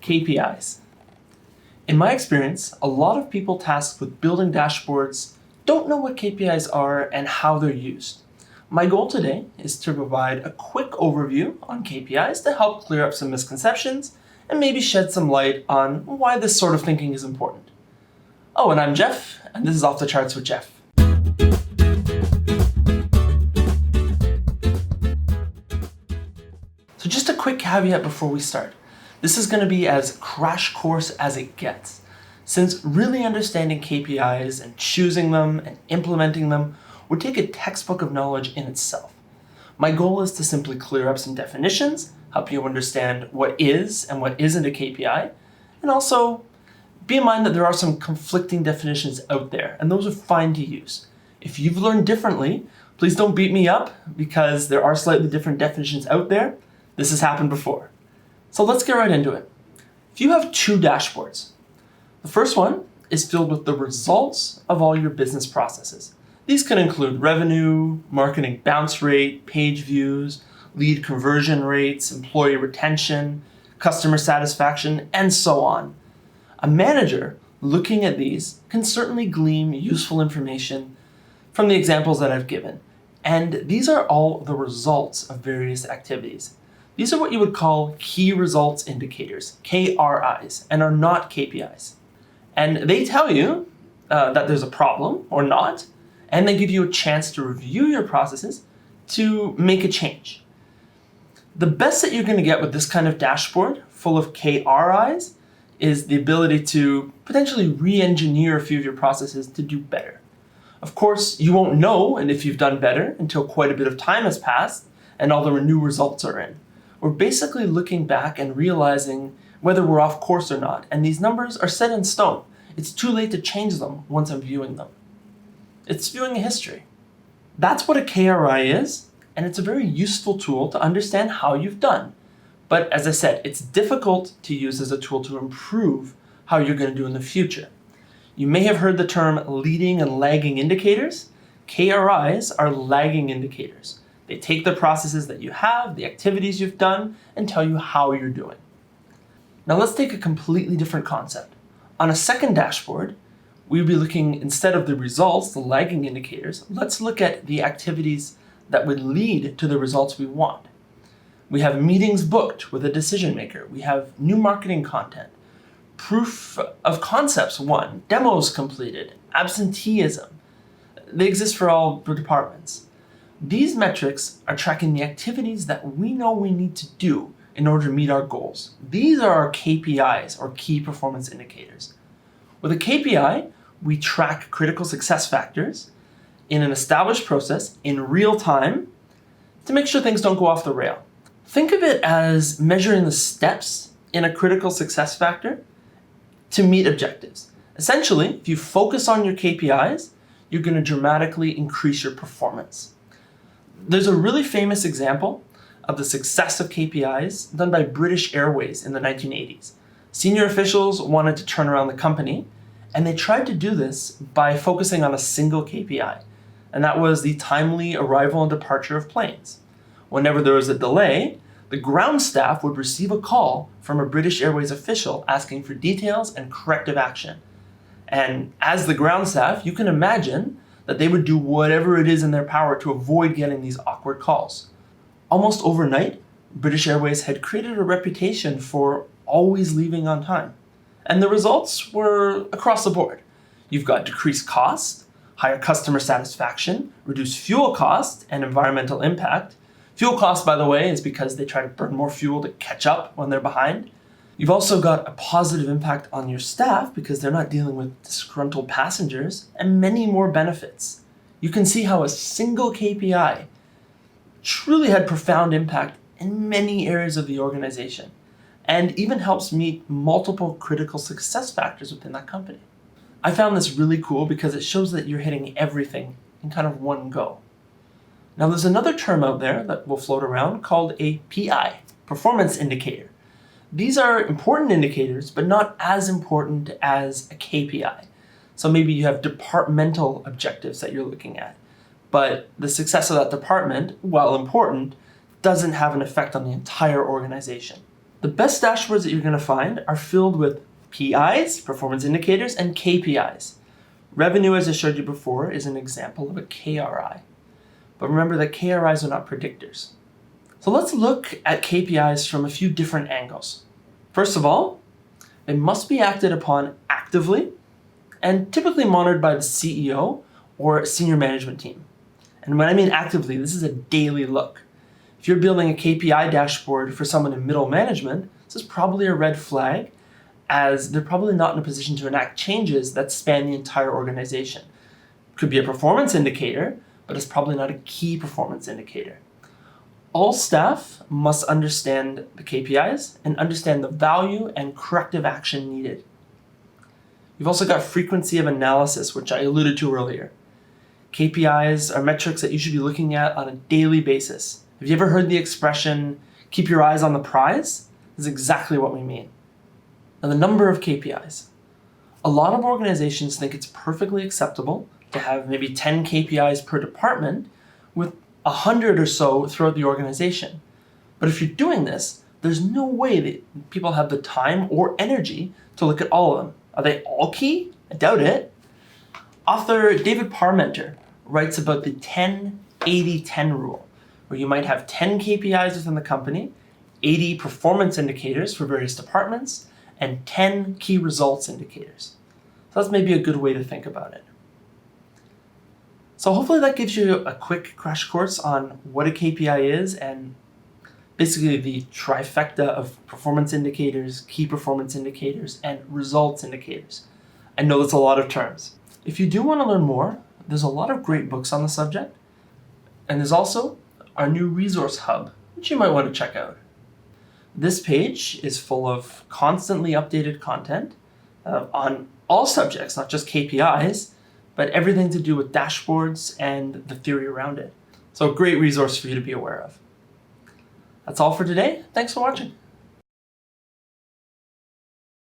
KPIs. In my experience, a lot of people tasked with building dashboards don't know what KPIs are and how they're used. My goal today is to provide a quick overview on KPIs to help clear up some misconceptions and maybe shed some light on why this sort of thinking is important. Oh, and I'm Jeff, and this is Off the Charts with Jeff. So just a quick caveat before we start. This is going to be as crash course as it gets, since really understanding KPIs and choosing them and implementing them would take a textbook of knowledge in itself. My goal is to simply clear up some definitions, help you understand what is and what isn't a KPI, and also be in mind that there are some conflicting definitions out there, and those are fine to use. If you've learned differently, please don't beat me up because there are slightly different definitions out there. This has happened before. So let's get right into it. If you have two dashboards, the first one is filled with the results of all your business processes. These can include revenue, marketing bounce rate, page views, lead conversion rates, employee retention, customer satisfaction, and so on. A manager looking at these can certainly glean useful information from the examples that I've given. And these are all the results of various activities. These are what you would call key results indicators, KRIs, and are not KPIs. And they tell you that there's a problem or not, and they give you a chance to review your processes to make a change. The best that you're going to get with this kind of dashboard full of KRIs is the ability to potentially re-engineer a few of your processes to do better. Of course, you won't know and if you've done better until quite a bit of time has passed and all the new results are in. We're basically looking back and realizing whether we're off course or not, and these numbers are set in stone. It's too late to change them once I'm viewing them. It's viewing a history. That's what a KRI is, and it's a very useful tool to understand how you've done. But as I said, it's difficult to use as a tool to improve how you're going to do in the future. You may have heard the term leading and lagging indicators. KRIs are lagging indicators. They take the processes that you have, the activities you've done, and tell you how you're doing. Now let's take a completely different concept. On a second dashboard, we'd be looking, instead of the results, the lagging indicators, let's look at the activities that would lead to the results we want. We have meetings booked with a decision maker. We have new marketing content, proof of concepts won, demos completed, absenteeism. They exist for all departments. These metrics are tracking the activities that we know we need to do in order to meet our goals. These are our KPIs, or key performance indicators. With a KPI, we track critical success factors in an established process in real time to make sure things don't go off the rail. Think of it as measuring the steps in a critical success factor to meet objectives. Essentially, if you focus on your KPIs, you're going to dramatically increase your performance. There's a really famous example of the success of KPIs done by British Airways in the 1980s. Senior officials wanted to turn around the company, and they tried to do this by focusing on a single KPI, and that was the timely arrival and departure of planes. Whenever there was a delay, the ground staff would receive a call from a British Airways official asking for details and corrective action. And as the ground staff, you can imagine that they would do whatever it is in their power to avoid getting these awkward calls. Almost overnight, British Airways had created a reputation for always leaving on time. And the results were across the board. You've got decreased cost, higher customer satisfaction, reduced fuel cost and environmental impact. Fuel cost, by the way, is because they try to burn more fuel to catch up when they're behind. You've also got a positive impact on your staff because they're not dealing with disgruntled passengers, and many more benefits. You can see how a single KPI truly had profound impact in many areas of the organization and even helps meet multiple critical success factors within that company. I found this really cool because it shows that you're hitting everything in kind of one go. Now there's another term out there that will float around called a PI, performance indicator. These are important indicators, but not as important as a KPI. So maybe you have departmental objectives that you're looking at, but the success of that department, while important, doesn't have an effect on the entire organization. The best dashboards that you're going to find are filled with PIs, performance indicators, and KPIs. Revenue, as I showed you before, is an example of a KRI. But remember that KRIs are not predictors. So let's look at KPIs from a few different angles. First of all, they must be acted upon actively and typically monitored by the CEO or senior management team. And when I mean actively, this is a daily look. If you're building a KPI dashboard for someone in middle management, this is probably a red flag, as they're probably not in a position to enact changes that span the entire organization. Could be a performance indicator, but it's probably not a key performance indicator. All staff must understand the KPIs and understand the value and corrective action needed. You've also got frequency of analysis, which I alluded to earlier. KPIs are metrics that you should be looking at on a daily basis. Have you ever heard the expression, keep your eyes on the prize? This is exactly what we mean. Now, the number of KPIs. A lot of organizations think it's perfectly acceptable to have maybe 10 KPIs per department with 100 or so throughout the organization. But if you're doing this, there's no way that people have the time or energy to look at all of them. Are they all key? I doubt it. Author David Parmenter writes about the 10-80-10 rule, where you might have 10 KPIs within the company, 80 performance indicators for various departments, and 10 key results indicators. So that's maybe a good way to think about it. So hopefully that gives you a quick crash course on what a KPI is and basically the trifecta of performance indicators, key performance indicators, and results indicators. I know that's a lot of terms. If you do want to learn more, there's a lot of great books on the subject, and there's also our new resource hub, which you might want to check out. This page is full of constantly updated content on all subjects, not just KPIs, but everything to do with dashboards and the theory around it. So a great resource for you to be aware of. That's all for today. Thanks for watching.